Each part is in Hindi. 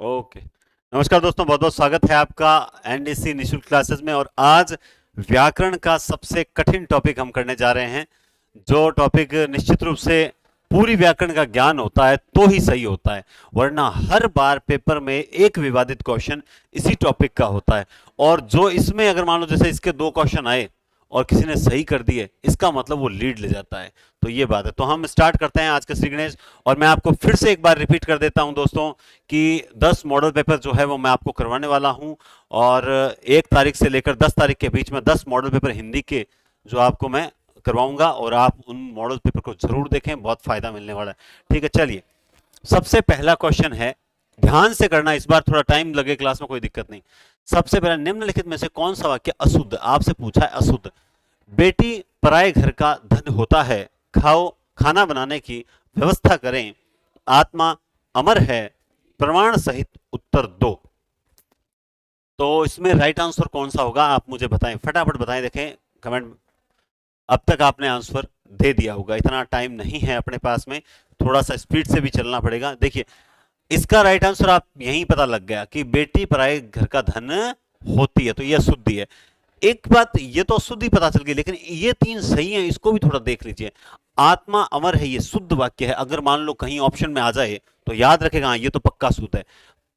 ओके। नमस्कार दोस्तों, बहुत बहुत स्वागत है आपका एनडीसी निशुल्क क्लासेस में। और आज व्याकरण का सबसे कठिन टॉपिक हम करने जा रहे हैं। जो टॉपिक निश्चित रूप से पूरी व्याकरण का ज्ञान होता है तो ही सही होता है, वरना हर बार पेपर में एक विवादित क्वेश्चन इसी टॉपिक का होता है। और जो इसमें अगर मान लो जैसे इसके दो क्वेश्चन आए और किसी ने सही कर दिए, इसका मतलब वो लीड ले जाता है। तो ये बात है। तो हम स्टार्ट करते हैं आज के श्री गणेश। और मैं आपको फिर से एक बार रिपीट कर देता हूं दोस्तों कि 10 मॉडल पेपर जो है वो मैं आपको करवाने वाला हूं। और 1 तारीख से लेकर 10 तारीख के बीच में 10 मॉडल पेपर हिंदी के जो आपको मैं करवाऊंगा, और आप उन मॉडल पेपर को जरूर देखें, बहुत फायदा मिलने वाला है। ठीक है, चलिए। सबसे पहला क्वेश्चन है, ध्यान से करना, इस बार थोड़ा टाइम लगे क्लास में कोई दिक्कत नहीं। सबसे पहला, निम्नलिखित में से कौन सा वाक्य अशुद्ध, आपसे पूछा है अशुद्ध। बेटी पराए घर का धन होता है, खाओ खाना बनाने की व्यवस्था करें, आत्मा अमर है, प्रमाण सहित उत्तर दो। तो इसमें राइट आंसर कौन सा होगा, आप मुझे बताएं, फटाफट बताएं। देखें कमेंट। अब तक आपने आंसर दे दिया होगा, इतना टाइम नहीं है अपने पास में, थोड़ा सा स्पीड से भी चलना पड़ेगा। देखिए, इसका राइट आंसर आप यहीं पता लग गया कि बेटी पराए घर का धन होती है, तो यह शुद्धि है। एक बात ये तो शुद्ध ही पता चल गई, लेकिन ये तीन सही है, इसको भी थोड़ा देख लीजिए। आत्मा अमर है, ये शुद्ध वाक्य है। अगर मान लो कहीं ऑप्शन में आ जाए तो याद रखेगा, हाँ ये तो पक्का शुद्ध है।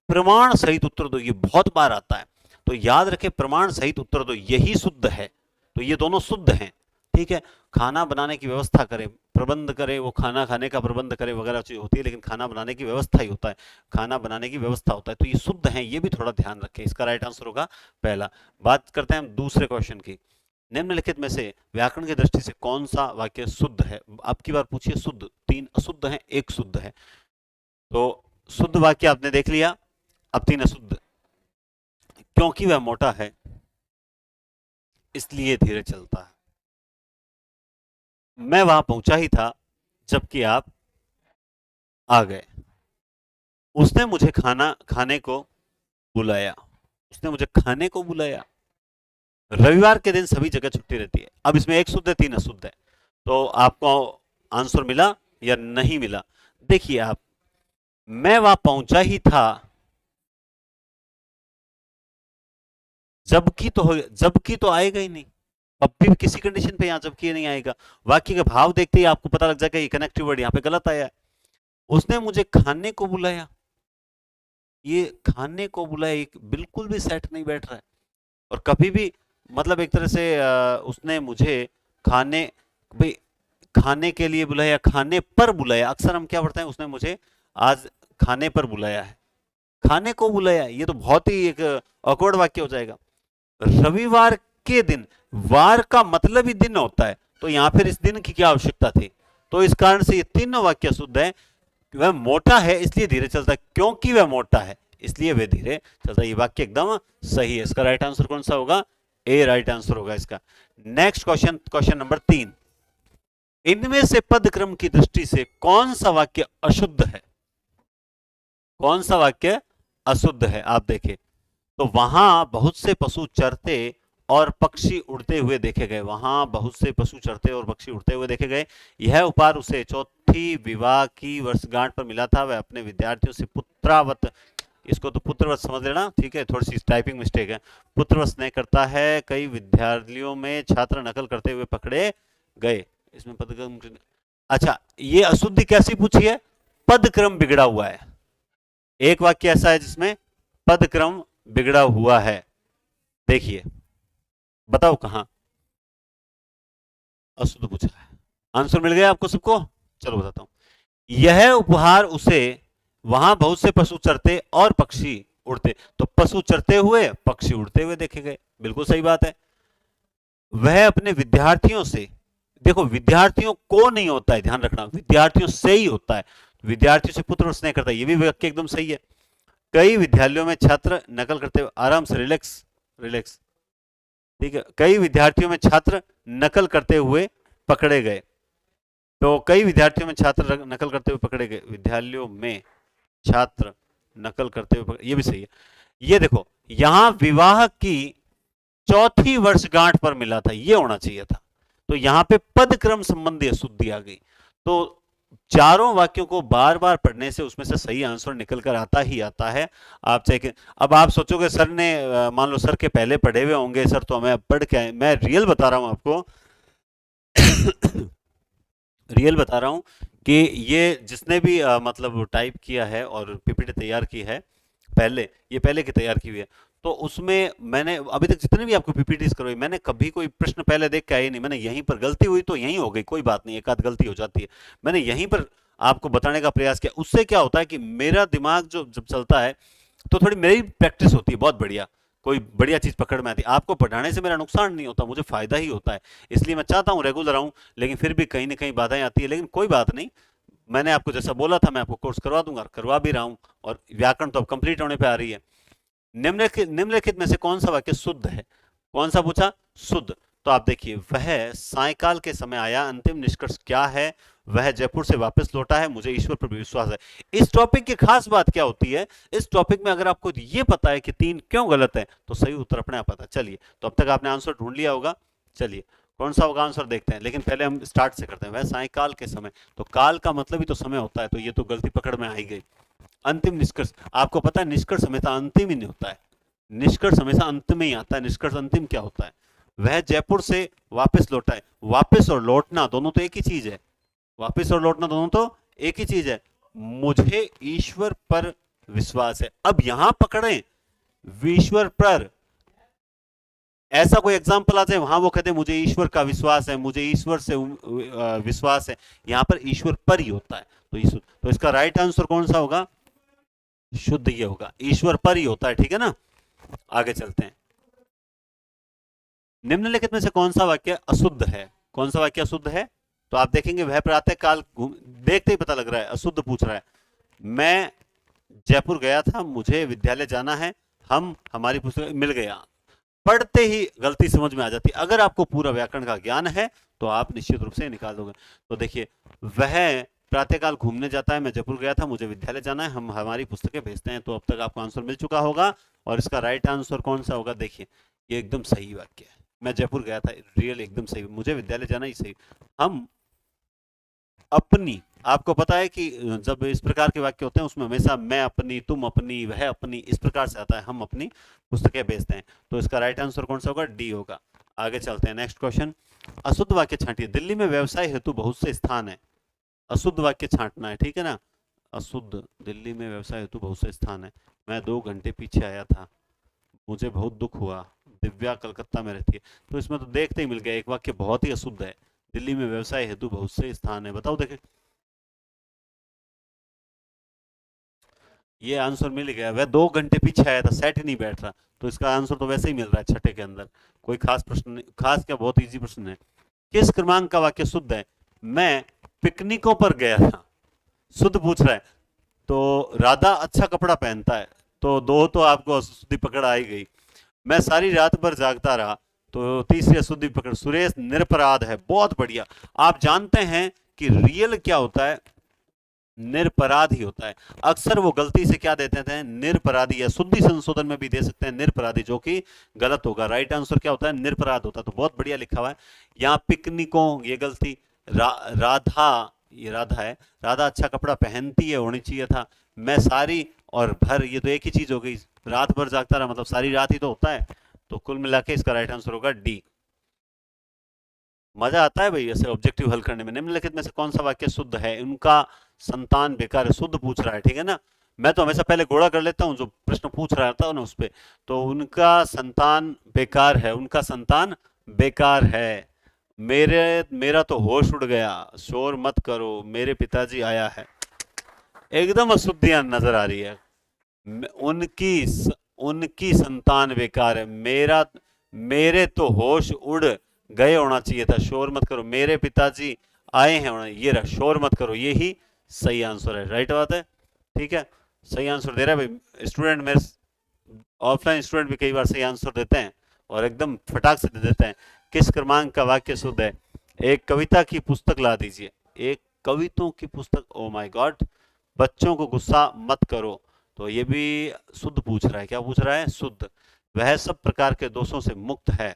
प्रमाण सहित उत्तर दो, ये बहुत बार आता है, तो याद रखे प्रमाण सहित उत्तर दो, यही शुद्ध है। तो ये दोनों शुद्ध हैं। ठीक है। खाना बनाने की व्यवस्था करे, प्रबंध करे, वो खाना खाने का प्रबंध करे वगैरह चीज होती है, लेकिन खाना बनाने की व्यवस्था ही होता है, खाना बनाने की व्यवस्था होता है, तो ये शुद्ध है, ये भी थोड़ा ध्यान रखें। इसका राइट आंसर होगा पहला। बात करते हैं हम दूसरे क्वेश्चन की। निम्नलिखित में से व्याकरण की दृष्टि से कौन सा वाक्य शुद्ध है। अब की बार पूछिए शुद्ध, 3 अशुद्ध हैं, 1 शुद्ध है। तो शुद्ध वाक्य आपने देख लिया, अब 3 अशुद्ध। क्योंकि वह मोटा है इसलिए धीरे चलता है, मैं वहां पहुंचा ही था जबकि आप आ गए, उसने मुझे खाना खाने को बुलाया, उसने मुझे खाने को बुलाया, रविवार के दिन सभी जगह छुट्टी रहती है। अब इसमें 1 शुद्ध है, 3 अशुद्ध है। तो आपको आंसर मिला या नहीं मिला, देखिए आप। मैं वहां पहुंचा ही था जबकि तो आएगा ही नहीं। अब भी किसी कंडीशन पे यहां जबकि नहीं आएगा। वाक्य का भाव देखते ही आपको पता लग जाएगा ये कनेक्टिव वर्ड यहां पे गलत आया है। उसने मुझे खाने को बुलाया, ये खाने को बुलाया एक बिल्कुल भी सेट नहीं बैठ रहा है। और कभी भी मतलब एक तरह से उसने मुझे खाने, भाई खाने के लिए बुलाया, खाने पर बुलाया, अक्सर हम क्या पढ़ते हैं, उसने मुझे आज खाने पर बुलाया है, खाने को बुलाया, ये तो बहुत ही एक ऑकवर्ड वाक्य हो जाएगा। रविवार के दिन, वार का मतलब ही दिन होता है, तो यहां फिर इस दिन की क्या आवश्यकता थी। तो इस कारण से ये तीनों वाक्य शुद्ध है। वह मोटा है इसलिए धीरे चलता है, क्योंकि वह मोटा है इसलिए वह धीरे चलता है, ये वाक्य एकदम सही है। इसका राइट आंसर कौन सा होगा, ए राइट आंसर होगा इसका। Next question, question number 3। इनमें से पद क्रम की दृष्टि से कौन सा वाक्य अशुद्ध है, कौन सा वाक्य अशुद्ध है, आप देखें। तो वहां बहुत से पशु चरते और पक्षी उड़ते हुए देखे गए, वहां बहुत से पशु चरते और पक्षी उड़ते हुए देखे गए। यह उपहार उसे चौथी विवाह की वर्षगांठ पर मिला था। वह अपने विद्यार्थियों से पुत्रावत, इसको तो पुत्रवत समझ लेना, ठीक है, थोड़ी सी टाइपिंग मिस्टेक है, पुत्रवत स्नेह करता है। कई विद्यालयों में छात्र नकल करते हुए पकड़े गए। इसमें पदक्रम, अच्छा ये अशुद्धि कैसी पूछी है, पद क्रम बिगड़ा हुआ है। एक वाक्य ऐसा है जिसमें पद क्रम बिगड़ा हुआ है, देखिए बताओ कहां अशुद्ध पूछा है। आंसर मिल गया आपको सबको, चलो बताता हूं। यह उपहार उसे, वहां बहुत से पशु चरते और पक्षी उड़ते, तो पशु चरते हुए पक्षी उड़ते हुए देखे गए, बिल्कुल सही बात है। वह अपने विद्यार्थियों से, देखो विद्यार्थियों को नहीं होता है, ध्यान रखना, विद्यार्थियों से ही होता है, विद्यार्थियों से पुत्र स्नेह करता है, ये भी वाक्य एकदम सही है। कई विद्यालयों में छात्र नकल करते हुए, आराम से, रिलैक्स रिलैक्स, ठीक है। कई विद्यार्थियों में छात्र नकल करते हुए पकड़े गए, तो कई विद्यार्थियों में छात्र नकल करते हुए पकड़े गए, विद्यालयों में छात्र नकल करते हुए ये भी सही है। ये देखो, यहां विवाह की चौथी वर्षगांठ पर मिला था, ये होना चाहिए था। तो यहां पे पद क्रम संबंधी अशुद्धि आ गई। तो चारों वाक्यों को बार बार पढ़ने से उसमें से सही आंसर निकल कर आता ही आता है। आप चाहे, अब आप सोचोगे सर ने मान लो सर के पहले पढ़े हुए होंगे सर, तो हमें अब पढ़ के आए, मैं रियल बता रहा हूं आपको। रियल बता रहा हूं कि ये जिसने भी मतलब टाइप किया है और पीपीटी तैयार की है, पहले ये पहले की तैयार की हुई है, तो उसमें मैंने अभी तक जितने भी आपको पीपीटीज करवाई, मैंने कभी कोई प्रश्न पहले देख के आई नहीं। मैंने यहीं पर गलती हुई तो यहीं हो गई, कोई बात नहीं, एक आध गलती हो जाती है, मैंने यहीं पर आपको बताने का प्रयास किया। उससे क्या होता है कि मेरा दिमाग जो जब चलता है तो थोड़ी मेरी प्रैक्टिस होती है बहुत बढ़िया, कोई बढ़िया चीज पकड़ में आती है। आपको पढ़ाने से मेरा नुकसान नहीं होता, मुझे फायदा ही होता है, इसलिए मैं चाहता हूँ रेगुलर आऊं, लेकिन फिर भी कहीं ना कहीं बाधाएं आती है, लेकिन कोई बात नहीं। मैंने आपको जैसा बोला था मैं आपको कोर्स करवा दूंगा, करवा भी रहा हूं, और व्याकरण तो अब कंप्लीट होने पे आ रही है। निम्नलिखित में से कौन सा वाक्य शुद्ध है? कौन सा पूछा? शुद्ध। तो आप देखिए, वह सायकाल के समय आया, अंतिम निष्कर्ष क्या है? वह जयपुर से वापस लौटा है, मुझे ईश्वर पर विश्वास है। इस टॉपिक की खास बात क्या होती है, इस टॉपिक में अगर आपको ये पता है कि तीन क्यों गलत है, तो सही उत्तर अपने आप आता है। चलिए, तो अब तक आपने आंसर ढूंढ लिया होगा। चलिए, कौन सा होगा आंसर देखते हैं, लेकिन पहले हम स्टार्ट से करते हैं। वह सायकाल के समय, तो काल का मतलब ही तो समय होता है, तो ये तो गलती पकड़ में आई गई। अंतिम निष्कर्ष, आपको पता है निष्कर्ष हमेशा अंतिम ही नहीं होता है, निष्कर्ष हमेशा अंत में ही आता है। निष्कर्ष अंतिम क्या होता है? वह जयपुर से वापस लौटा है, वापस और लौटना दोनों तो एक ही चीज है, वापस और लौटना दोनों तो एक ही चीज है। मुझे ईश्वर पर विश्वास है, अब यहां पकड़े ईश्वर पर, ऐसा कोई एग्जाम्पल आ जाए वहां वो कहते हैं मुझे ईश्वर का विश्वास है, मुझे ईश्वर से विश्वास है, यहां पर ईश्वर पर ही होता है। तो ईश्वर, तो इसका राइट आंसर कौन सा होगा? शुद्ध ये होगा, ईश्वर पर ही होता है, ठीक है ना। आगे चलते हैं। निम्नलिखित में से कौन सा वाक्य अशुद्ध है? कौन सा वाक्य अशुद्ध है? तो आप देखेंगे वह प्रातः काल देखते ही पता लग रहा है अशुद्ध पूछ रहा है। मैं जयपुर गया था, मुझे विद्यालय जाना है, हम हमारी पुस्तक मिल गया, पढ़ते ही गलती समझ में आ जाती है। अगर आपको पूरा व्याकरण का ज्ञान है तो आप निश्चित रूप से निकाल दोगे। तो देखिए, वह प्रातःकाल घूमने जाता है, मैं जयपुर गया था, मुझे विद्यालय जाना है, हम हमारी पुस्तकें भेजते हैं। तो अब तक आपको आंसर मिल चुका होगा, और इसका राइट आंसर कौन सा होगा? देखिए, ये एकदम सही वाक्य है, मैं जयपुर गया था, रियल एकदम सही, मुझे विद्यालय जाना ही सही। हम अपनी, आपको पता है कि जब इस प्रकार के वाक्य होते हैं उसमें हमेशा मैं अपनी, तुम अपनी, वह अपनी, इस प्रकार से आता है, हम अपनी पुस्तकें बेचते हैं। तो इसका राइट आंसर कौन सा होगा? डी होगा। आगे चलते हैं, नेक्स्ट क्वेश्चन। अशुद्ध वाक्य छांटिए। दिल्ली में व्यवसाय हेतु बहुत से स्थान है, अशुद्ध वाक्य छांटना है, ठीक है ना। अशुद्ध, दिल्ली में व्यवसाय हेतु बहुत से स्थान है, मैं 2 घंटे पीछे आया था, मुझे बहुत दुख हुआ, दिव्या कलकत्ता में रहती है। तो इसमें तो देखते ही मिल गया, एक वाक्य बहुत ही अशुद्ध है, दिल्ली में व्यवसाय हेतु बहुत से स्थान है, बताओ देखें। ये आंसर मिल गया, वह 2 घंटे पीछे आया था, सेट ही नहीं बैठ रहा। तो इसका आंसर तो वैसे ही मिल रहा है छठे के अंदर, कोई खास प्रश्न नहीं, खास क्या, बहुत इजी प्रश्न है। किस क्रमांक का वाक्य शुद्ध है? मैं पिकनिकों पर गया था, शुद्ध पूछ रहा है। तो राधा अच्छा कपड़ा पहनता है, तो दो तो आपको अशुद्धि पकड़ आई गई। मैं सारी रात भर जागता रहा, तो तीसरी अशुद्धि पकड़। सुरेश निरपराध है, बहुत बढ़िया। आप जानते हैं कि रियल क्या होता है? निरपराध ही होता है। अक्सर वो गलती से क्या देते थे? निरपराधी, या शुद्धि संशोधन में भी दे सकते हैं निरपराधी, जो कि गलत होगा। राइट आंसर क्या होता है? निरपराध होता है। तो बहुत बढ़िया लिखा हुआ है यहाँ, पिकनिकों ये गलती, राधा, ये राधा है, राधा अच्छा कपड़ा पहनती है होनी चाहिए था। मैं सारी और भर, ये तो एक ही चीज हो गई, रात भर जागता रहा मतलब सारी रात ही तो होता है। तो कुल मिला के इसका राइट आंसर होगा डी। मजा आता है भाई ऐसे ऑब्जेक्टिव हल करने में। निम्नलिखित में से कौन सा वाक्य शुद्ध है? उनका संतान बेकार है, शुद्ध पूछ रहा है, ठीक है ना। मैं तो हमेशा पहले घोड़ा कर लेता हूँ जो प्रश्न पूछ रहा था ना उस पे। तो उनका संतान बेकार है, उनका संतान बेकार है। मेरा तो होश उड़ गया, शोर मत करो, मेरे पिताजी आया है। एकदम अशुद्धियां नजर आ रही है। उनकी उनकी संतान बेकार है, मेरे तो होश उड़ गए होना चाहिए था, शोर मत करो, मेरे पिताजी आए हैं होना, ये रहा, शोर मत करो, ये ही सही आंसर है। राइट बात है, ठीक है, सही आंसर दे रहा है भाई स्टूडेंट। मेरे ऑफलाइन स्टूडेंट भी कई बार सही आंसर देते हैं और एकदम फटाक से दे देते हैं। किस क्रमांक का वाक्य शुद्ध है? एक कविता की पुस्तक ला दीजिए, एक कविताओं की पुस्तक, ओ माय गॉड। बच्चों को गुस्सा मत करो, तो ये भी शुद्ध पूछ रहा है। क्या पूछ रहा है? शुद्ध। वह सब प्रकार के दोषों से मुक्त है,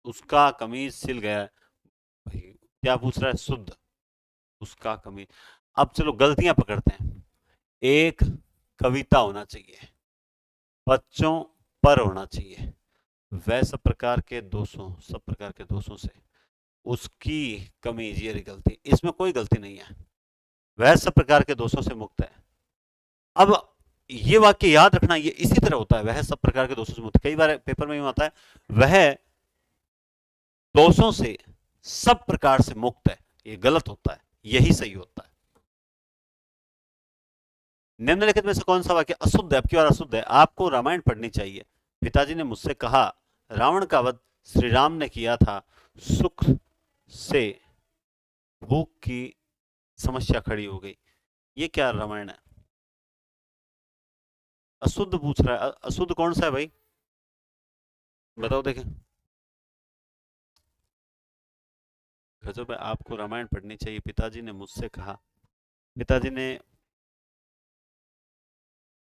उसका कमीज सिल गया है। भाई क्या पूछ रहा है? शुद्ध, उसका कमी। अब चलो गलतियां पकड़ते हैं। एक, कविता होना चाहिए, बच्चों पर होना चाहिए, वह सब प्रकार के दोषों, सब प्रकार के दोषों से उसकी कमी, ये रही गलती। इसमें कोई गलती नहीं है, वह सब प्रकार के दोषों से मुक्त है। अब ये वाक्य याद रखना, ये इसी तरह होता है, वह सब प्रकार के दोषों से मुक्त। कई बार पेपर में यूं आता है, वह दोषों से सब प्रकार से मुक्त है, ये गलत होता है, यही सही होता है। निम्नलिखित में से कौन सा वाक्य अशुद्ध है? अब की बार अशुद्ध है। आपको रामायण पढ़नी चाहिए। पिताजी ने मुझसे कहा, रावण का वध श्री राम ने किया था, सुख से भूख की समस्या खड़ी हो गई। ये क्या रामायण है? अशुद्ध पूछ रहा है। अशुद्ध कौन सा है भाई, बताओ देखें। गजब है, आपको रामायण पढ़नी चाहिए। पिताजी ने मुझसे कहा, पिताजी ने,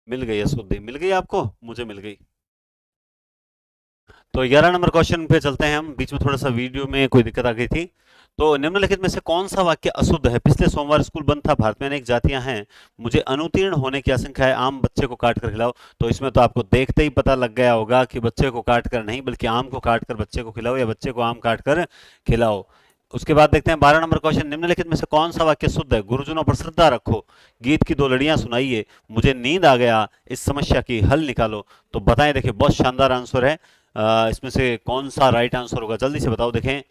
मिल गई अशुद्धि, मिल गई आपको, मुझे मिल गई। तो 11 नंबर क्वेश्चन पे चलते हैं हम। बीच में थोड़ा सा वीडियो में कोई दिक्कत आ गई थी। तो निम्नलिखित में से कौन सा वाक्य अशुद्ध है? पिछले सोमवार स्कूल बंद था, भारत में अनेक जातियां हैं, मुझे अनुत्तीर्ण होने की आशंका है, आम बच्चे को काट कर खिलाओ। तो इसमें तो आपको देखते ही पता लग गया होगा कि बच्चे को काट कर नहीं, बल्कि आम को काट कर बच्चे को खिलाओ, या बच्चे को आम काट कर खिलाओ। उसके बाद देखते हैं 12 नंबर क्वेश्चन। निम्नलिखित में से कौन सा वाक्य शुद्ध है? गुरुजनों पर श्रद्धा रखो, गीत की दो लड़ियां सुनाइए, मुझे नींद आ गया, इस समस्या की हल निकालो। तो बताएं, देखिए बहुत शानदार आंसर है। इसमें से कौन सा राइट आंसर होगा, जल्दी से बताओ देखें।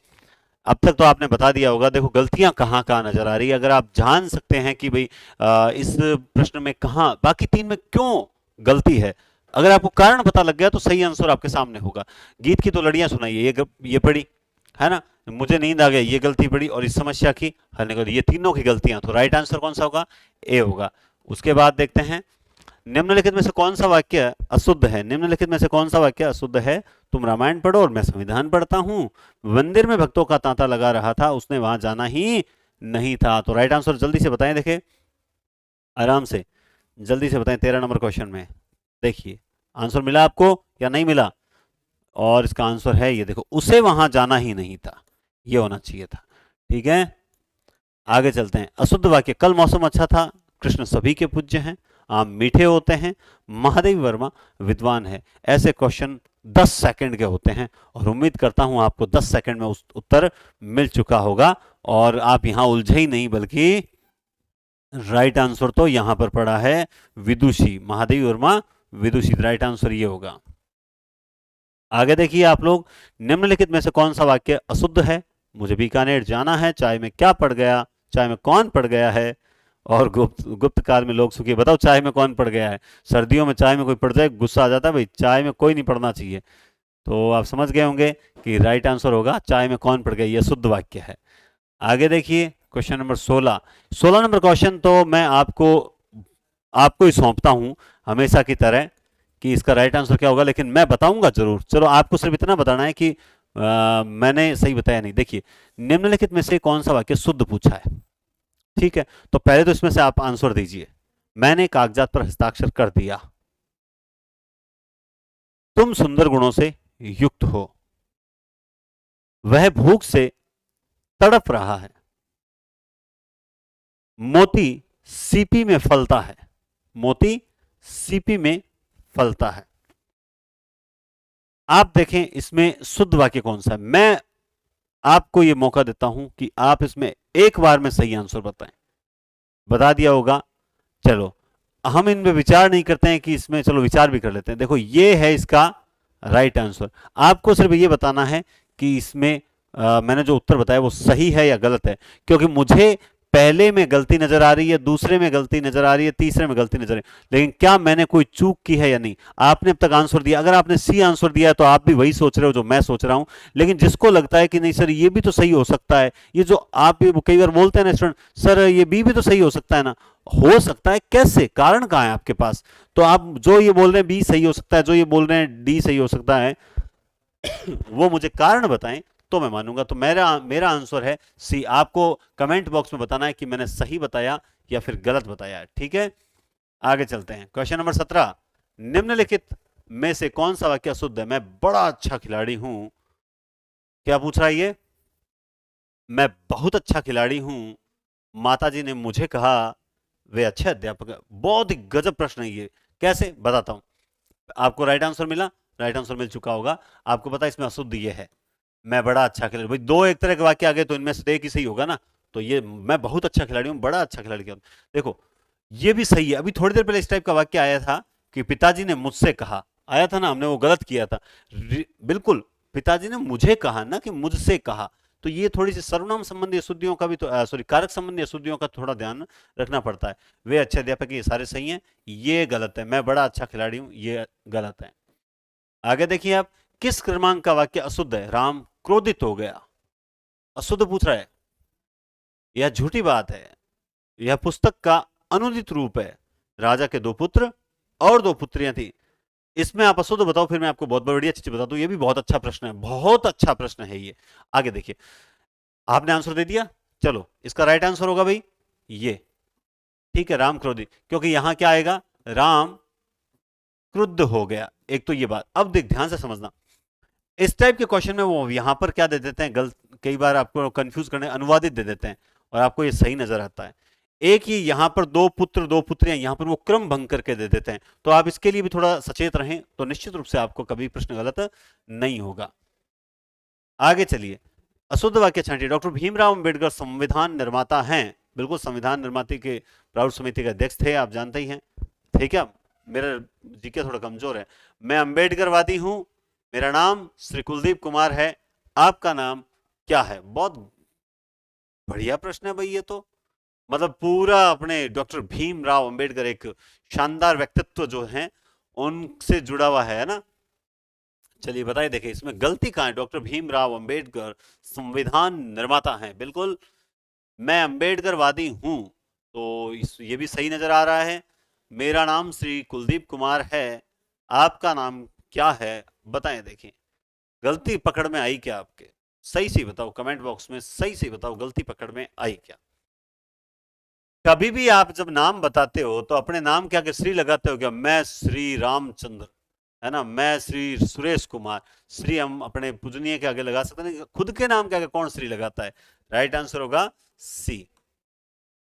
अब तक तो आपने बता दिया होगा। देखो गलतियां कहाँ कहाँ नजर आ रही है, अगर आप जान सकते हैं कि भाई इस प्रश्न में कहाँ, बाकी तीन में क्यों गलती है, अगर आपको कारण पता लग गया तो सही आंसर आपके सामने होगा। गीत की तो लड़ियां सुनाइए, ये पढ़ी है ना, मुझे नींद आ गई, ये गलती पड़ी, और इस समस्या की हल निकालो, ये तीनों की गलतियां। तो राइट आंसर कौन सा होगा? ए होगा। उसके बाद देखते हैं, निम्नलिखित में से कौन सा वाक्य अशुद्ध है? निम्नलिखित में से कौन सा वाक्य अशुद्ध है? तुम रामायण पढ़ो और मैं संविधान पढ़ता हूं, मंदिर में भक्तों का तांता लगा रहा था, उसने वहां जाना ही नहीं था। तो राइट आंसर जल्दी से बताएं, देखें आराम से, जल्दी से बताएं। 13 नंबर क्वेश्चन में देखिए, आंसर मिला आपको या नहीं मिला? और इसका आंसर है ये देखो, उसे वहां जाना ही नहीं था, ये होना चाहिए था। ठीक है, आगे चलते हैं। अशुद्ध वाक्य, कल मौसम अच्छा था, कृष्ण सभी के पूज्य हैं, आम मीठे होते हैं, महादेव वर्मा विद्वान है। ऐसे क्वेश्चन 10 सेकंड के होते हैं, और उम्मीद करता हूं आपको 10 सेकंड में उस उत्तर मिल चुका होगा, और आप यहां उलझे ही नहीं, बल्कि राइट आंसर तो यहां पर पड़ा है विदुषी, महादेव वर्मा विदुषी। राइट आंसर ये होगा। आगे देखिए आप लोग, निम्नलिखित में से कौन सा वाक्य अशुद्ध है? मुझे बीकानेर जाना है, चाय में क्या पड़ गया, चाय में कौन पड़ गया है, और गुप्त काल में लोग सुखी। बताओ चाय में कौन पड़ गया है? सर्दियों में चाय में कोई पड़ जाए गुस्सा आ जाता है भाई, चाय में कोई नहीं पड़ना चाहिए। तो आप समझ गए होंगे कि राइट आंसर होगा चाय में कौन पड़ गया, यह शुद्ध वाक्य है। आगे देखिए क्वेश्चन नंबर 16। 16 नंबर क्वेश्चन तो मैं आपको आपको ही सौंपता हूं हमेशा की तरह कि इसका राइट आंसर क्या होगा, लेकिन मैं बताऊंगा जरूर। चलो आपको सिर्फ इतना बताना है कि मैंने सही बताया नहीं। देखिए, निम्नलिखित में से कौन सा वाक्य शुद्ध पूछा है? ठीक है, तो पहले तो इसमें से आप आंसर दीजिए। मैंने कागजात पर हस्ताक्षर कर दिया, तुम सुंदर गुणों से युक्त हो, वह भूख से तड़प रहा है, मोती सीपी में फलता है, मोती सीपी में फलता है। आप देखें इसमें शुद्ध वाक्य कौन सा है। मैं आपको यह मौका देता हूं कि आप इसमें एक बार में सही आंसर बताएं। बता दिया होगा। चलो हम इनमें विचार नहीं करते हैं कि इसमें, चलो विचार भी कर लेते हैं। देखो ये है इसका राइट आंसर। आपको सिर्फ ये बताना है कि इसमें मैंने जो उत्तर बताया वो सही है या गलत है, क्योंकि मुझे पहले में गलती नजर आ रही है, दूसरे में गलती नजर आ रही है, तीसरे में गलती नजर आ रही है, लेकिन क्या मैंने कोई चूक की है या नहीं। आपने अब तक आंसर दिया, अगर आपने सी आंसर दिया है तो आप भी वही सोच रहे हो जो मैं सोच रहा हूं। लेकिन जिसको लगता है कि नहीं सर ये भी तो सही हो सकता है, ये जो आप कई बार बोलते हैं ना स्टूडेंट, सर ये बी भी तो सही हो सकता है ना, हो सकता है कैसे, कारण कहां है आपके पास? तो आप जो ये बोल रहे हैं बी सही हो सकता है, जो ये बोल रहे हैं डी सही हो सकता है, वो मुझे कारण बताएं तो मैं मानूंगा। तो मेरा मेरा आंसर है सी। आपको कमेंट बॉक्स में बताना है कि मैंने सही बताया या फिर गलत बताया। ठीक है, आगे चलते हैं। Question number 17। निम्नलिखित में से कौन सा वाक्य शुद्ध है? मैं बड़ा अच्छा खिलाड़ी हूं, क्या पूछ रहा है ये? मैं बहुत अच्छा खिलाड़ी हूं, माताजी ने मुझे कहा वे अच्छे अध्यापक हैं। बहुत ही गजब प्रश्न है ये। कैसे, बताता हूं। आपको राइट आंसर मिला, राइट आंसर मिल चुका होगा। आपको पता है इसमें अशुद्ध ये है, मैं बड़ा अच्छा खिलाड़ी। भाई दो एक तरह के वाक्य आ गए तो इनमें से एक ही सही होगा ना। तो ये मैं बहुत अच्छा खिलाड़ी हूं, बड़ा अच्छा खिलाड़ी हूं। देखो ये भी सही है। अभी थोड़ी देर पहले इस टाइप का वाक्य आया था कि पिताजी ने मुझसे कहा, आया था ना, हमने वो गलत किया था। बिल्कुल, पिताजी ने मुझे कहा ना कि मुझसे कहा। तो ये थोड़ी सी सर्वनाम संबंधी अशुद्धियों का भी तो सॉरी कारक संबंधी अशुद्धियों का थोड़ा ध्यान रखना पड़ता है। वे अच्छे अध्यापक, ये सारे सही हैं, ये गलत है। मैं बड़ा अच्छा खिलाड़ी हूं, ये गलत है। आगे देखिए आप, किस क्रमांक का वाक्य अशुद्ध है? राम क्रोधित हो गया, अशुद्ध पूछ रहा है। यह झूठी बात है। यह पुस्तक का अनुदित रूप है। राजा के दो पुत्र और दो पुत्रियां थी। इसमें आप अशुद्ध बताओ, फिर मैं आपको बहुत बढ़िया चीज बता दूं। ये भी बहुत अच्छा प्रश्न है, बहुत अच्छा प्रश्न है ये। आगे देखिए, आपने आंसर दे दिया। चलो इसका राइट आंसर होगा भाई ये। ठीक है, राम क्रोधित, क्योंकि यहां क्या आएगा? राम क्रुद्ध हो गया। एक तो ये बात। अब देख ध्यान से समझना, इस टाइप के क्वेश्चन में वो यहां पर क्या दे देते हैं गलत, कई बार आपको कंफ्यूज करने अनुवादित दे देते हैं और आपको ये सही नजर आता है। एक ही यहां पर दो पुत्र दो पुत्रियां, यहां पर वो क्रम भंग करके दे देते हैं। तो आप इसके लिए भी थोड़ा सचेत रहें, तो निश्चित रूप से आपको कभी प्रश्न गलत नहीं होगा। आगे चलिए, अशुद्ध वाक्य छांटिए। डॉक्टर भीमराव अंबेडकर संविधान निर्माता हैं। बिल्कुल, संविधान निर्माती के प्रारूप समिति के अध्यक्ष थे, आप जानते ही हैं। ठीक है, मेरा जीके थोड़ा कमजोर है। मैं अंबेडकरवादी हूं, मेरा नाम श्री कुलदीप कुमार है, आपका नाम क्या है? बहुत बढ़िया प्रश्न है भाई ये तो। मतलब पूरा अपने डॉक्टर भीमराव अंबेडकर, एक शानदार व्यक्तित्व जो है, उनसे जुड़ा हुआ है ना। चलिए बताइए, देखिए इसमें गलती कहां है? डॉक्टर भीमराव अंबेडकर संविधान निर्माता हैं, बिल्कुल। मैं अंबेडकरवादी हूं, तो ये भी सही नजर आ रहा है। मेरा नाम श्री कुलदीप कुमार है, आपका नाम क्या है? बताएं, देखिए गलती पकड़ में आई क्या आपके? सही से बताओ, कमेंट बॉक्स में सही से बताओ, गलती पकड़ में आई क्या? कभी भी आप जब नाम बताते हो तो अपने नाम के आगे श्री लगाते हो क्या? मैं श्री रामचंद्र, है ना, मैं श्री सुरेश कुमार। श्री हम अपने पूजनीय के आगे लगा सकते हैं, खुद के नाम के आगे कौन श्री लगाता है? राइट आंसर होगा सी।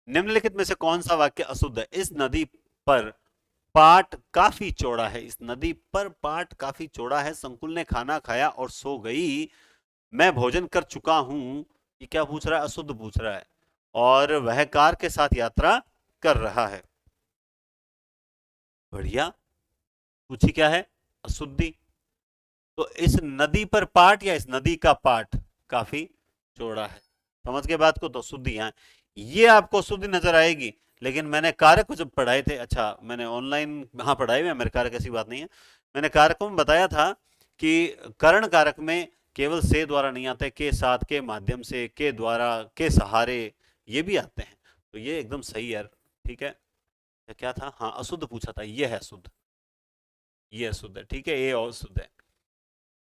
निम्नलिखित में से कौन सा वाक्य अशुद्ध है? इस नदी पर पाट काफी चौड़ा है। इस नदी पर पाट काफी चौड़ा है। संकुल ने खाना खाया और सो गई। मैं भोजन कर चुका हूं। ये क्या पूछ रहा है? अशुद्ध पूछ रहा है। और वह कार के साथ यात्रा कर रहा है। बढ़िया, पूछी क्या है? अशुद्धि। तो इस नदी पर पाट या इस नदी का पाट काफी चौड़ा है। समझ के बात को? तो शुद्धि यहाँ, ये आपको शुद्धि नजर आएगी। लेकिन मैंने कारक को जब पढ़ाए थे, अच्छा मैंने ऑनलाइन हाँ पढ़ाई हुई मेरे कारक, ऐसी बात नहीं है। मैंने कारकों में बताया था कि करण कारक में केवल से द्वारा नहीं आते, के साथ, के माध्यम से, के द्वारा, के सहारे, ये भी आते हैं। तो ये एकदम सही है। ठीक है, क्या था? हाँ अशुद्ध पूछा था, ये है अशुद्ध, ये अशुद्ध है। ठीक है, ये अशुद्ध है।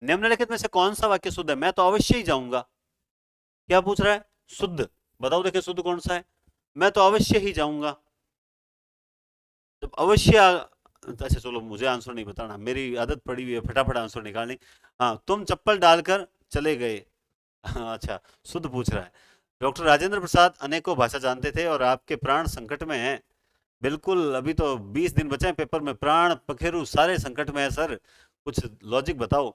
निम्नलिखित में से कौन सा वाक्य शुद्ध है? मैं तो अवश्य ही जाऊंगा। क्या पूछ रहा है? शुद्ध। बताओ देखिए शुद्ध कौन सा है? मैं तो अवश्य ही जाऊंगा। जब अवश्य अच्छा चलो, मुझे आंसर नहीं बताना, मेरी आदत पड़ी हुई है फटाफट आंसर निकालनी। हाँ, तुम चप्पल डालकर चले गए। अच्छा, शुद्ध पूछ रहा है। डॉक्टर राजेंद्र प्रसाद अनेकों भाषा जानते थे और आपके प्राण संकट में हैं। बिल्कुल, अभी तो 20 दिन बचे हैं पेपर में। प्राण पखेरु सारे संकट में है सर, कुछ लॉजिक बताओ।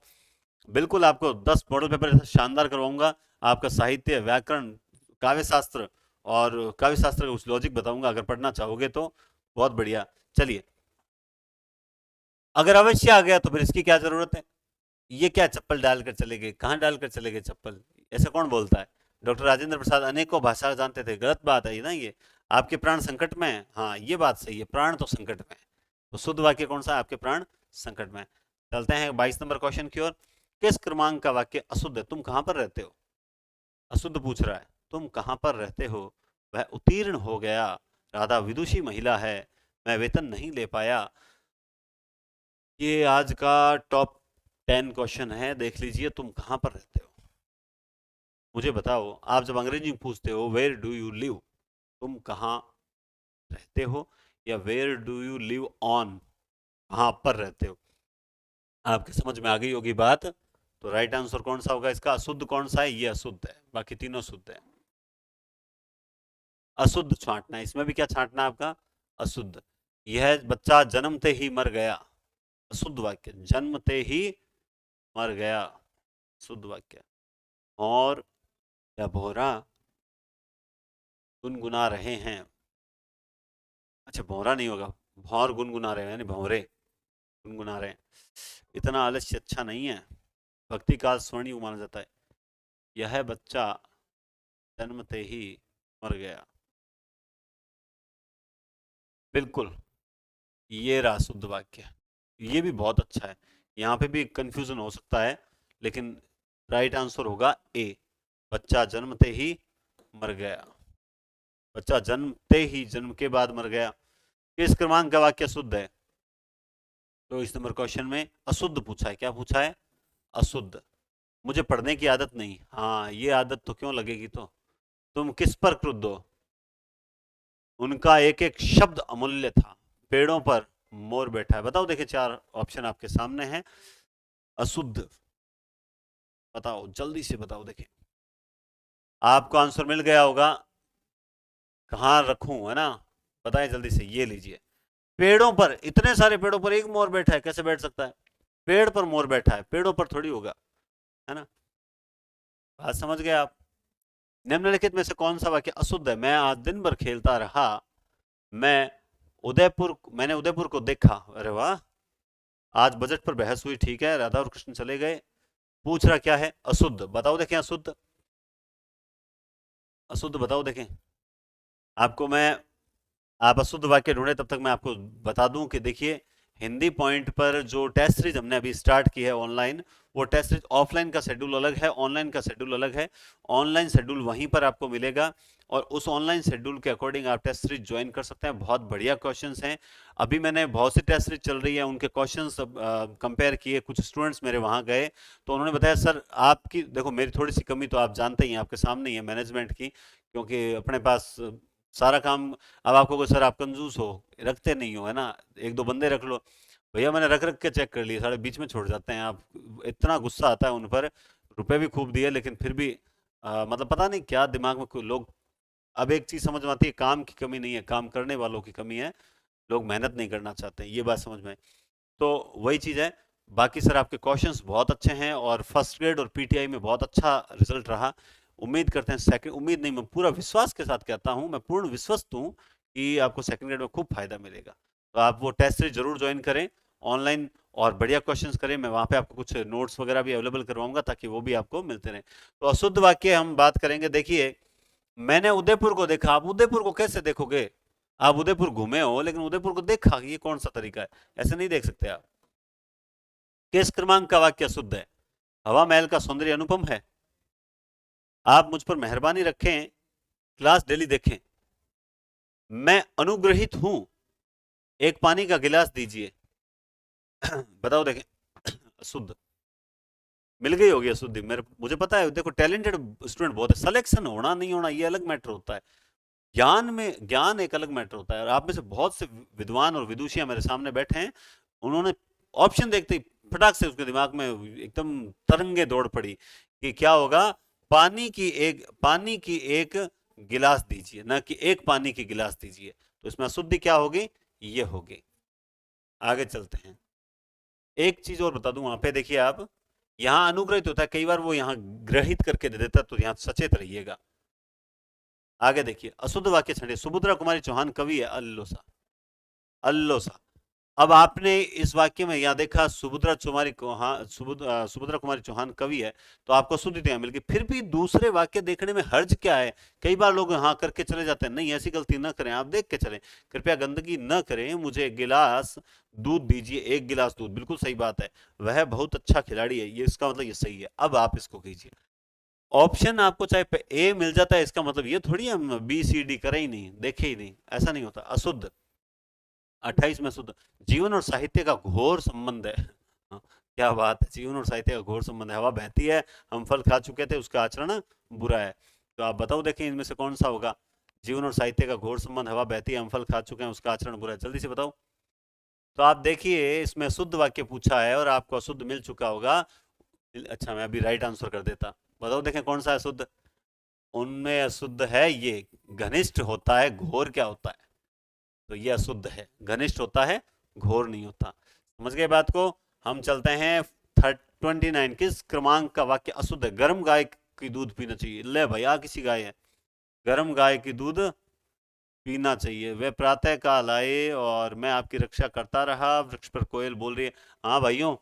बिल्कुल, आपको 10 मॉडल पेपर शानदार करवाऊंगा। आपका साहित्य, व्याकरण, काव्य शास्त्र और काव्य शास्त्र का कुछ लॉजिक बताऊंगा, अगर पढ़ना चाहोगे तो। बहुत बढ़िया। चलिए, अगर अवश्य आ गया तो फिर इसकी क्या जरूरत है? ये क्या चप्पल डालकर चले गए? कहाँ डालकर चले गए चप्पल? ऐसा कौन बोलता है? डॉक्टर राजेंद्र प्रसाद अनेकों भाषा जानते थे, गलत बात है ना ये। आपके प्राण संकट में है, हाँ ये बात सही है, प्राण तो संकट में है। तो शुद्ध वाक्य कौन सा है? आपके प्राण संकट में है। चलते हैं 22 नंबर क्वेश्चन की ओर। किस क्रमांक का वाक्य अशुद्ध है? तुम कहां पर रहते हो? अशुद्ध पूछ रहा है। तुम कहां पर रहते हो? वह उत्तीर्ण हो गया। राधा विदुषी महिला है। मैं वेतन नहीं ले पाया। ये आज का टॉप 10 क्वेश्चन है, देख लीजिए। तुम कहां पर रहते हो? मुझे बताओ। आप जब अंग्रेजी में पूछते हो वेयर डू यू लिव, तुम कहां रहते हो, या where do you live on, कहां पर रहते हो, आपके समझ में आ गई होगी बात। तो राइट आंसर कौन सा होगा इसका? अशुद्ध कौन सा है? ये अशुद्ध है, बाकी तीनों शुद्ध है। अशुद्ध छांटना, इसमें भी क्या छांटना है आपका? अशुद्ध। यह बच्चा जन्मते ही मर गया, अशुद्ध वाक्य। जन्मते ही मर गया, शुद्ध वाक्य। और या भौरा गुनगुना रहे हैं, अच्छा भौरा नहीं होगा, भौर गुनगुना रहे हैं, यानी भौरे गुनगुना रहे हैं। इतना आलस्य अच्छा नहीं है, भक्ति का स्वर्णिम माना जाता है। यह बच्चा जन्मते ही मर गया, बिल्कुल ये रहा शुद्ध वाक्य। ये भी बहुत अच्छा है, यहाँ पे भी कंफ्यूजन हो सकता है, लेकिन राइट आंसर होगा ए, बच्चा जन्मते ही मर गया। बच्चा जन्मते ही, जन्म के बाद मर गया। किस क्रमांक का वाक्य शुद्ध है? तो इस नंबर क्वेश्चन में अशुद्ध पूछा है। क्या पूछा है? अशुद्ध। मुझे पढ़ने की आदत नहीं, हाँ ये आदत तो क्यों लगेगी? तो तुम किस पर क्रुद्ध हो? उनका एक एक शब्द अमूल्य था, पेड़ों पर मोर बैठा है। बताओ, देखिए चार ऑप्शन आपके सामने हैं। अशुद्ध बताओ, जल्दी से बताओ। देखिए आपको आंसर मिल गया होगा, कहाँ रखूं, है ना? बताएं जल्दी से। ये लीजिए, पेड़ों पर, इतने सारे पेड़ों पर एक मोर बैठा है, कैसे बैठ सकता है? पेड़ पर मोर बैठा है, पेड़ों पर थोड़ी होगा, है ना? बात समझ गए आप? निम्नलिखित में से कौन सा वाक्य अशुद्ध है? मैं आज दिन भर खेलता रहा, मैंने उदयपुर को देखा। अरे वाह, आज बजट पर बहस हुई, ठीक है, राधा और कृष्ण चले गए। पूछ रहा क्या है? अशुद्ध। बताओ देखें, अशुद्ध, अशुद्ध बताओ देखें। आपको मैं, आप अशुद्ध वाक्य ढूंढे, तब तक मैं आपको बता दूं कि देखिए हिंदी पॉइंट पर जो टेस्ट सीरीज हमने अभी स्टार्ट की है ऑनलाइन, वो टेस्ट सीरीज ऑफलाइन का शेड्यूल अलग है, ऑनलाइन का शेड्यूल अलग है। ऑनलाइन शेड्यूल वहीं पर आपको मिलेगा, और उस ऑनलाइन शेड्यूल के अकॉर्डिंग आप टेस्ट सीरीज ज्वाइन कर सकते हैं। बहुत बढ़िया क्वेश्चंस हैं। अभी मैंने बहुत सी टेस्ट सीरीज चल रही है, उनके क्वेश्चंस कंपेयर किए। कुछ स्टूडेंट्स मेरे वहाँ गए तो उन्होंने बताया सर आपकी, देखो मेरी थोड़ी सी कमी तो आप जानते ही हैं, आपके सामने ही है, मैनेजमेंट की, क्योंकि अपने पास सारा काम। अब आपको कोई सर आप कंजूस हो, रखते नहीं हो, है ना, एक दो बंदे रख लो। भैया मैंने रख रख के चेक कर लिए, सारे बीच में छोड़ जाते हैं। आप, इतना गुस्सा आता है उन पर, रुपए भी खूब दिए लेकिन फिर भी मतलब पता नहीं क्या दिमाग में कोई लोग। अब एक चीज समझ में आती है, काम की कमी नहीं है, काम करने वालों की कमी है। लोग मेहनत नहीं करना चाहते हैं, ये बात समझ में आई। तो वही चीज है। बाकी सर आपके क्वेश्चंस बहुत अच्छे हैं, और फर्स्ट ग्रेड और पीटीआई में बहुत अच्छा रिजल्ट रहा। उम्मीद करते हैं सेकंड, उम्मीद नहीं, मैं पूरा विश्वास के साथ कहता हूं, मैं पूर्ण विश्वस्त हूं कि आपको सेकंड ग्रेड में खूब फायदा मिलेगा। तो आप वो टेस्ट सीरीज जरूर ज्वाइन करें ऑनलाइन, और बढ़िया क्वेश्चंस करें। मैं वहां पे आपको कुछ नोट्स वगैरह भी अवेलेबल करवाऊंगा, ताकि वो भी आपको मिलते रहें। तो अशुद्ध वाक्य हम बात करेंगे। देखिए, मैंने उदयपुर को देखा। आप उदयपुर को कैसे देखोगे? आप उदयपुर घूमे हो लेकिन उदयपुर को देखा, ये कौन सा तरीका है? ऐसे नहीं देख सकते आप। किस क्रमांक का वाक्य शुद्ध है? हवा महल का सौंदर्य अनुपम है, आप मुझ पर मेहरबानी रखें, क्लास डेली देखें, मैं अनुग्रहित हूं, एक पानी का गिलास दीजिए। बताओ देखें। शुद्ध मिल गई होगी अशुद्धि, मेरे, मुझे पता है। देखो टैलेंटेड स्टूडेंट बहुत है, सिलेक्शन होना नहीं होना ये अलग मैटर होता है, ज्ञान में ज्ञान एक अलग मैटर होता है। और आप में से बहुत से विद्वान और विदुषियां मेरे सामने बैठे हैं, उन्होंने ऑप्शन देखते ही फटाक से उसके दिमाग में एकदम तरंगे दौड़ पड़ी कि क्या होगा। पानी की एक गिलास दीजिए, ना कि एक पानी की गिलास दीजिए। तो इसमें अशुद्धि क्या होगी? ये होगी। आगे चलते हैं। एक चीज और बता दूं, वहां पे देखिए आप, यहां अनुग्रहित होता है, कई बार वो यहां ग्रहित करके दे देता, तो यहां सचेत रहिएगा। आगे देखिए, अशुद्ध वाक्य छंटे, सुभद्रा कुमारी चौहान कवि है, अल्लोसा, अल्लोसा। अब आपने इस वाक्य में यहां देखा सुभद्रा कुमारी को, हाँ सुभद्रा कुमारी चौहान कवि है, तो आपको शुद्धियां मिल गई। फिर भी दूसरे वाक्य देखने में हर्ज क्या है? कई बार लोग हाँ करके चले जाते हैं, नहीं ऐसी गलती ना करें, आप देख के चलें, कृपया गंदगी न करें। मुझे एक गिलास दूध दीजिए, एक गिलास दूध, बिल्कुल सही बात है, वह बहुत अच्छा खिलाड़ी है, ये इसका मतलब ये सही है। अब आप इसको कीजिए, ऑप्शन आपको चाहे ए मिल जाता है, इसका मतलब ये थोड़ी हम बी सी डी करें ही नहीं, देखे ही नहीं, ऐसा नहीं होता। अशुद्ध 28 में शुद्ध, जीवन और साहित्य का घोर संबंध है। हाँ, क्या बात है, जीवन और साहित्य का घोर संबंध है। हवा बहती है, हम फल खा चुके थे, उसका आचरण बुरा है। तो आप बताओ देखें इनमें से कौन सा होगा? जीवन और साहित्य का घोर संबंध, हवा बहती है, हम फल खा चुके हैं, उसका आचरण बुरा है, जल्दी से बताओ। तो आप देखिए इसमें शुद्ध वाक्य पूछा है और आपको अशुद्ध मिल चुका होगा। अच्छा मैं अभी राइट आंसर कर देता। बताओ देखें कौन सा अशुद्ध। उनमें अशुद्ध है ये घनिष्ठ होता है, घोर क्या होता है? तो ये अशुद्ध है, घनिष्ठ होता है, घोर नहीं होता। समझ गए बात को। हम चलते हैं 29। किस क्रमांक का वाक्य अशुद्ध है? गर्म गाय की दूध पीना चाहिए। ले भैया किसी गाय है, गर्म गाय की दूध पीना चाहिए। वे प्रातः काल आए और मैं आपकी रक्षा करता रहा। वृक्ष पर कोयल बोल रही है। हाँ भाइयों,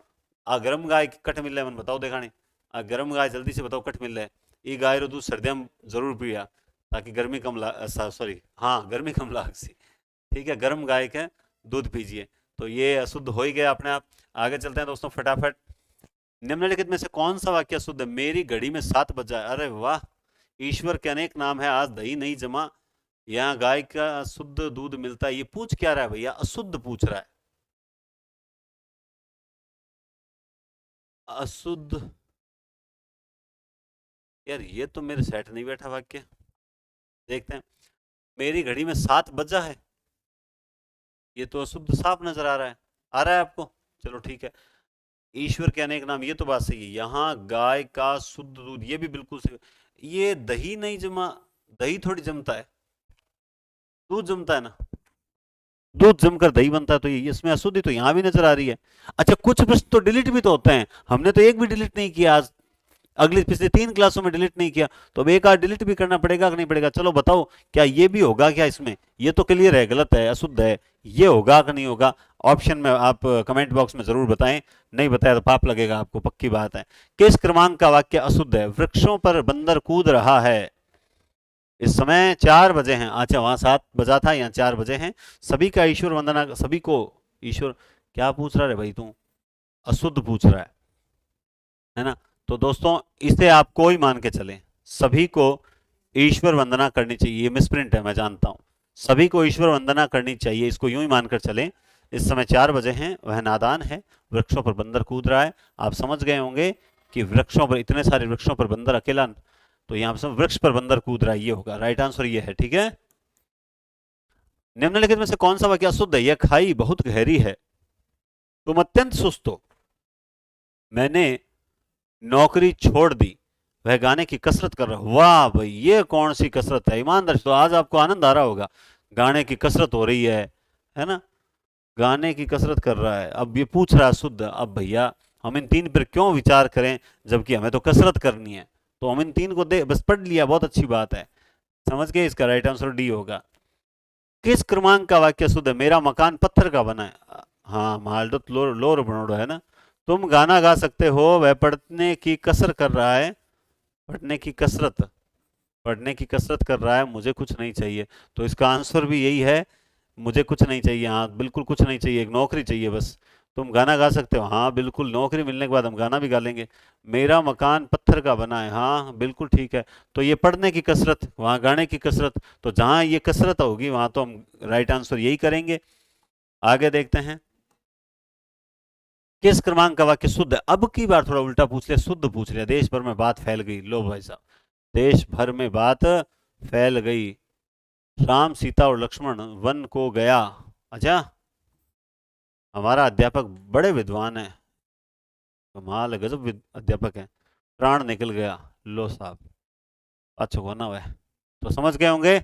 आ गर्म गाय की कट मिल रहा है, मन बताओ देखाने। आ गर्म गाय जल्दी से बताओ कट मिल रहा है। ये गाय रो दूध सर्दियों में जरूर पिया, ताकि गर्मी कम ला, सॉरी हाँ गर्मी कम लाग सी। ठीक है, गर्म गाय का दूध पीजिए। तो ये अशुद्ध हो ही गया अपने आप। आगे चलते हैं दोस्तों फटाफट। निम्नलिखित में से कौन सा वाक्य शुद्ध है? मेरी घड़ी में 7 बजा है। अरे वाह, ईश्वर के अनेक नाम है, आज दही नहीं जमा। यहाँ गाय का शुद्ध दूध मिलता है। ये पूछ क्या रहा है भैया? अशुद्ध पूछ रहा है। अशुद्ध, यार ये तो मेरे सेट नहीं बैठा वाक्य। देखते हैं। मेरी घड़ी में 7 बजा है, ये तो अशुद्ध साफ नजर आ रहा है। आ रहा है आपको? चलो ठीक है। ईश्वर के अनेक नाम, ये तो बात सही है। यहाँ गाय का शुद्ध दूध, ये भी बिल्कुल सही। ये दही नहीं जमा, दही थोड़ी जमता है, दूध जमता है ना। दूध जमकर दही बनता है, तो ये इसमें अशुद्धि तो यहाँ भी नजर आ रही है। अच्छा कुछ प्रश्न तो डिलीट भी तो होते हैं, हमने तो एक भी डिलीट नहीं किया आज, अगली पिछले 3 क्लासों में डिलीट नहीं किया, तो अब एक आध डिलीट भी करना पड़ेगा कि नहीं पड़ेगा? चलो बताओ, क्या ये भी होगा क्या इसमें? ये तो क्लियर है, गलत है, अशुद्ध है। ये होगा कि नहीं होगा? ऑप्शन में आप कमेंट बॉक्स में जरूर बताएं। नहीं बताया तो पाप लगेगा आपको, पक्की बात है। किस क्रमांक का वाक्य अशुद्ध है? वृक्षों पर बंदर कूद रहा है। इस समय 4 बजे हैं। अच्छा वहां 7 बजा था, यहाँ 4 बजे हैं। सभी का ईश्वर वंदना, सभी को ईश्वर, क्या पूछ रहा है भाई तू? अशुद्ध पूछ रहा है ना? तो दोस्तों इसे आप कोई मान के चलें, सभी को ईश्वर वंदना करनी चाहिए। ये मिसप्रिंट है मैं जानता हूं, सभी को ईश्वर वंदना करनी चाहिए, इसको यूं ही मानकर चलें। इस समय 4 बजे हैं, वह नादान है, वृक्षों पर बंदर कूद रहा है। आप समझ गए होंगे कि वृक्षों पर, इतने सारे वृक्षों पर बंदर अकेला, तो यहां पर वृक्ष पर बंदर कूद रहा है, ये होगा राइट आंसर, ये है। ठीक है। निम्नलिखित में से कौन सा वाक्य अशुद्ध है? यह खाई बहुत गहरी है, तुम अत्यंत सुस्त हो, मैंने नौकरी छोड़ दी, वह गाने की कसरत कर रहा। वाह भाई, ये कौन सी कसरत है? ईमानदार, तो आज आपको आनंद आ रहा होगा। गाने की कसरत हो रही है ना? गाने की कसरत कर रहा है। अब ये पूछ रहा है शुद्ध। अब भैया हम इन 3 पर क्यों विचार करें, जबकि हमें तो कसरत करनी है? तो हम इन 3 को दे बस पढ़ लिया, बहुत अच्छी बात है। समझ गए? इसका राइट आंसर डी होगा। किस क्रमांक का वाक्य शुद्ध है? मेरा मकान पत्थर का बना है। हाँ मालडो लोर लोर बनोड़ो है ना। तुम गाना गा सकते हो, वह पढ़ने की कसर कर रहा है। पढ़ने की कसरत, पढ़ने की कसरत कर रहा है, मुझे कुछ नहीं चाहिए। तो इसका आंसर भी यही है, मुझे कुछ नहीं चाहिए। हाँ बिल्कुल कुछ नहीं चाहिए, एक नौकरी चाहिए बस। तुम गाना गा सकते हो, हाँ बिल्कुल, नौकरी मिलने के बाद हम गाना भी गा लेंगे। मेरा मकान पत्थर का बना है, हाँ बिल्कुल ठीक है। तो ये पढ़ने की कसरत, वहाँ गाने की कसरत, तो जहाँ ये कसरत होगी वहाँ तो हम राइट आंसर यही करेंगे। आगे देखते हैं। किस क्रमांक का वाक्य शुद्ध है? अब की बार थोड़ा उल्टा पूछ लिया, शुद्ध पूछ लिया। देश भर में बात फैल गई, लो भाई साहब, देश भर में बात फैल गई। राम सीता और लक्ष्मण वन को गया। अच्छा, हमारा अध्यापक बड़े विद्वान है, कमाल है, गजब अध्यापक है। प्राण निकल गया, लो साहब, अच्छा होना वह। तो समझ गए होंगे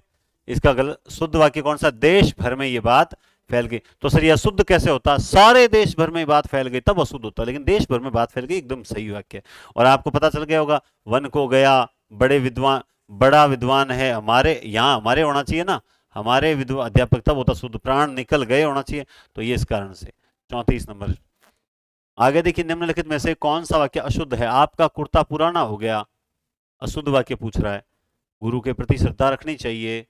इसका गलत शुद्ध वाक्य कौन सा? देश भर में ये बात फैल गई। तो सर ये अशुद्ध कैसे होता? सारे देश भर में बात फैल गई तब अशुद्ध होता, लेकिन देश भर में बात फैल गई एकदम सही वाक्य। और आपको पता चल गया होगा, वन को गया, बड़े विद्वान, बड़ा विद्वान है, हमारे यहाँ हमारे होना चाहिए ना, हमारे अध्यापक तब होता शुद्ध, प्राण निकल गए होना चाहिए। तो ये इस कारण से 34 नंबर। आगे देखिए, निम्नलिखित में से कौन सा वाक्य अशुद्ध है? आपका कुर्ता पुराना हो गया, अशुद्ध वाक्य पूछ रहा है। गुरु के प्रति श्रद्धा रखनी चाहिए,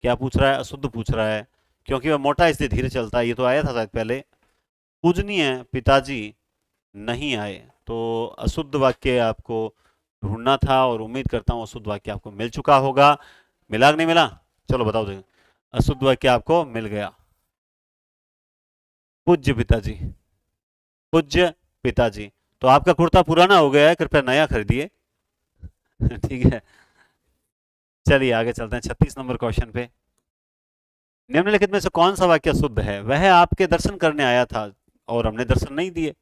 क्या पूछ रहा है? अशुद्ध पूछ रहा है, क्योंकि वह मोटा इसलिए धीरे चलता है, ये तो आया था शायद पहले। पूजनीय पिताजी नहीं आए, तो अशुद्ध वाक्य आपको ढूंढना था, और उम्मीद करता हूं अशुद्ध वाक्य आपको मिल चुका होगा। मिला कि नहीं मिला? चलो बताओ देखो, अशुद्ध वाक्य आपको मिल गया। पूज्य पिताजी, पूज्य पिताजी। तो आपका कुर्ता पुराना हो गया है, कृपया नया खरीदिए। ठीक है, चलिए आगे चलते हैं 36 नंबर क्वेश्चन पे। निम्नलिखित में से कौन सा वाक्य शुद्ध है? वह आपके दर्शन करने आया था और हमने दर्शन नहीं दिए।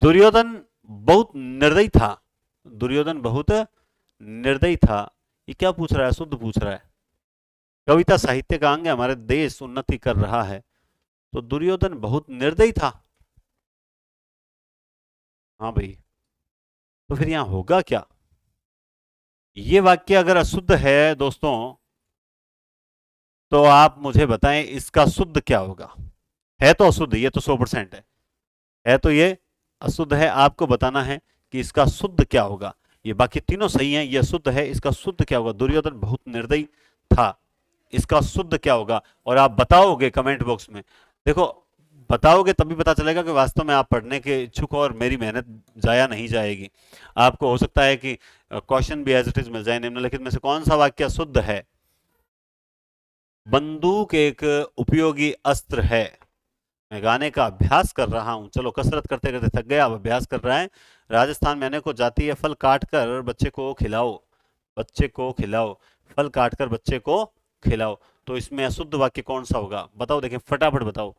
दुर्योधन बहुत निर्दयी था। दुर्योधन बहुत निर्दयी था। ये क्या पूछ रहा है? शुद्ध पूछ रहा है। कविता साहित्य का अंग है, हमारे देश उन्नति कर रहा है, तो दुर्योधन बहुत निर्दयी था। हाँ भाई, तो फिर यहां होगा क्या? ये वाक्य अगर अशुद्ध है दोस्तों, तो आप मुझे बताएं इसका शुद्ध क्या होगा। है तो अशुद्ध, ये तो 100% है तो ये अशुद्ध है। आपको बताना है कि इसका शुद्ध क्या होगा। ये बाकी तीनों सही हैं, ये शुद्ध है, इसका शुद्ध क्या होगा? दुर्योधन बहुत निर्दयी था, इसका शुद्ध क्या होगा? और आप बताओगे कमेंट बॉक्स में। देखो, बताओगे तभी पता चलेगा कि वास्तव में आप पढ़ने के इच्छुक हो और मेरी मेहनत जाया नहीं जाएगी। आपको हो सकता है कि क्वेश्चन भी एज इट इज मिल जाए। निम्नलिखित में से कौन सा वाक्य शुद्ध है? बंदूक एक उपयोगी अस्त्र है। मैं गाने का अभ्यास कर रहा हूं। चलो, कसरत करते करते थक गया, अब अभ्यास कर रहा है। राजस्थान में अनेकों जाति है, फल काट कर बच्चे को खिलाओ, बच्चे को खिलाओ, फल काट कर बच्चे को खिलाओ। तो इसमें अशुद्ध वाक्य कौन सा होगा? बताओ, देखें फटाफट बताओ।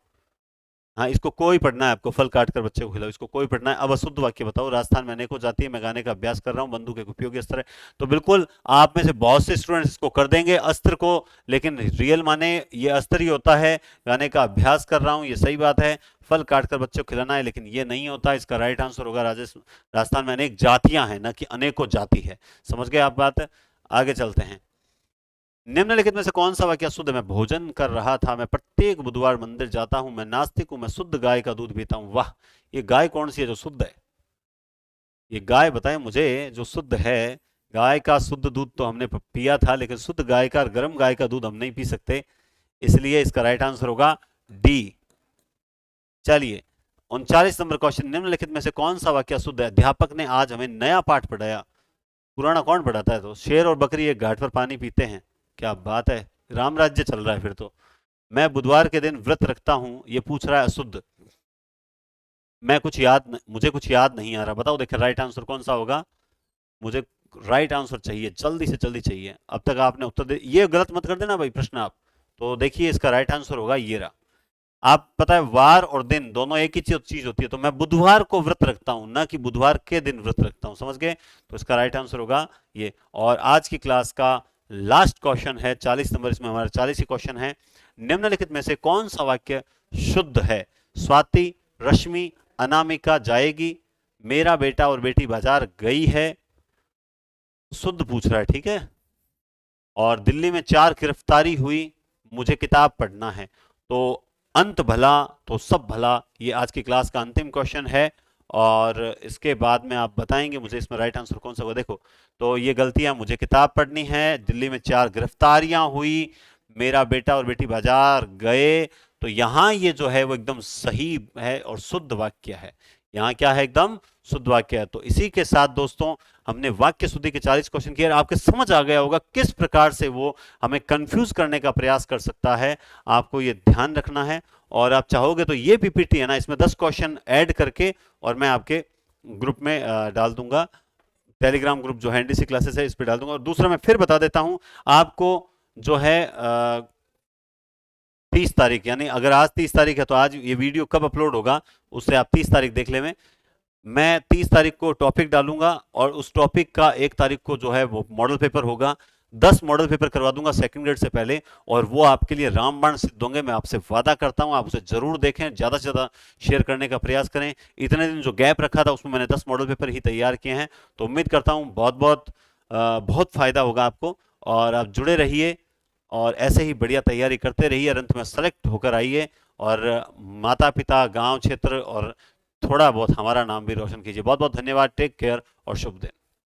हाँ, इसको कोई पढ़ना है आपको, फल काट कर बच्चे को खिलाओ, इसको कोई पढ़ना है। अब अशुद्ध वाक्य बताओ। राजस्थान में अनेकों जाति है, मैं गाने का अभ्यास कर रहा हूँ, बंदूक एक उपयोगी अस्त्र है। तो बिल्कुल आप में से बहुत से स्टूडेंट्स इसको कर देंगे अस्त्र को, लेकिन रियल माने ये अस्त्र ही होता है। गाने का अभ्यास कर रहा हूँ, ये सही बात है। फल काट कर बच्चे को खिलाना है, लेकिन ये नहीं होता। इसका राइट आंसर होगा राजस्थान में अनेक जातियां हैं, न कि अनेकों जाति है। समझ गए आप बात? आगे चलते हैं। निम्नलिखित में से कौन सा वाक्य शुद्ध? मैं भोजन कर रहा था, मैं प्रत्येक बुधवार मंदिर जाता हूं, मैं नास्तिक हूं, मैं शुद्ध गाय का दूध पीता हूं। वाह, ये गाय कौन सी है जो शुद्ध है? ये गाय बताएं मुझे जो शुद्ध है। गाय का शुद्ध दूध तो हमने पिया था, लेकिन शुद्ध गाय का, गर्म गाय का दूध हम नहीं पी सकते, इसलिए इसका राइट आंसर होगा डी। चलिए, 39 नंबर क्वेश्चन। निम्नलिखित में से कौन सा वाक्य शुद्ध है? अध्यापक ने आज हमें नया पाठ पढ़ाया। पुराना कौन पढ़ाता है? तो शेर और बकरी एक घाट पर पानी पीते हैं। क्या बात है, राम राज्य चल रहा है फिर तो। मैं बुधवार के दिन व्रत रखता हूं, ये पूछ रहा है अशुद्ध। मुझे कुछ याद नहीं आ रहा। बताओ, देखिए राइट आंसर कौन सा होगा? मुझे राइट आंसर चाहिए, जल्दी से जल्दी चाहिए। अब तक आपने उत्तर दे, ये गलत मत कर देना भाई प्रश्न आप। तो देखिए, इसका राइट आंसर होगा ये रहा। आप पता है, वार और दिन दोनों एक ही चीज होती है, तो मैं बुधवार को व्रत रखता हूं, ना कि बुधवार के दिन व्रत रखता हूं। समझ गए? तो इसका राइट आंसर होगा ये। और आज की क्लास का लास्ट क्वेश्चन है 40 नंबर, इसमें हमारे 40 ही क्वेश्चन है। निम्नलिखित में से कौन सा वाक्य शुद्ध है? स्वाति, रश्मि, अनामिका जाएगी, मेरा बेटा और बेटी बाजार गई है। शुद्ध पूछ रहा है, ठीक है। और दिल्ली में 4 गिरफ्तारी हुई, मुझे किताब पढ़ना है। तो अंत भला तो सब भला, ये आज की क्लास का अंतिम क्वेश्चन है। और इसके बाद में आप बताएंगे मुझे इसमें राइट आंसर कौन सा होगा। देखो, तो ये गलतियां, मुझे किताब पढ़नी है, दिल्ली में 4 गिरफ्तारियां हुई, मेरा बेटा और बेटी बाजार गए। तो यहां ये जो है वो एकदम सही है और शुद्ध वाक्य है। यहाँ क्या है? एकदम शुद्ध वाक्य है। तो इसी के साथ दोस्तों, हमने वाक्य शुद्धि के 40 क्वेश्चन किए। आपके समझ आ गया होगा किस प्रकार से वो हमें कंफ्यूज करने का प्रयास कर सकता है। आपको ये ध्यान रखना है। और आप चाहोगे तो ये पीपीटी है ना, इसमें 10 क्वेश्चन ऐड करके और मैं आपके ग्रुप में डाल दूंगा। टेलीग्राम ग्रुप जो है एनडीसी क्लासेस है, इस पर डाल दूंगा। और दूसरा मैं फिर बता देता हूं आपको, जो है 30 तारीख, यानी अगर आज 30 तारीख है तो आज ये वीडियो कब अपलोड होगा उससे आप 30 तारीख देख ले। मैं 30 तारीख को टॉपिक डालूंगा और उस टॉपिक का 1 तारीख को जो है वो मॉडल पेपर होगा। 10 मॉडल पेपर करवा दूंगा सेकंड ग्रेड से पहले, और वो आपके लिए रामबाण सिद्ध होंगे। मैं आपसे वादा करता हूं, आप उसे जरूर देखें, ज्यादा से ज्यादा शेयर करने का प्रयास करें। इतने दिन जो गैप रखा था उसमें मैंने 10 मॉडल पेपर ही तैयार किए हैं। तो उम्मीद करता हूं बहुत फायदा होगा आपको। और आप जुड़े रहिए और ऐसे ही बढ़िया तैयारी करते रहिए, और अंत में सेलेक्ट होकर आइए और माता पिता, गांव क्षेत्र और थोड़ा बहुत हमारा नाम भी रोशन कीजिए। बहुत बहुत धन्यवाद। टेक केयर और शुभ दिन।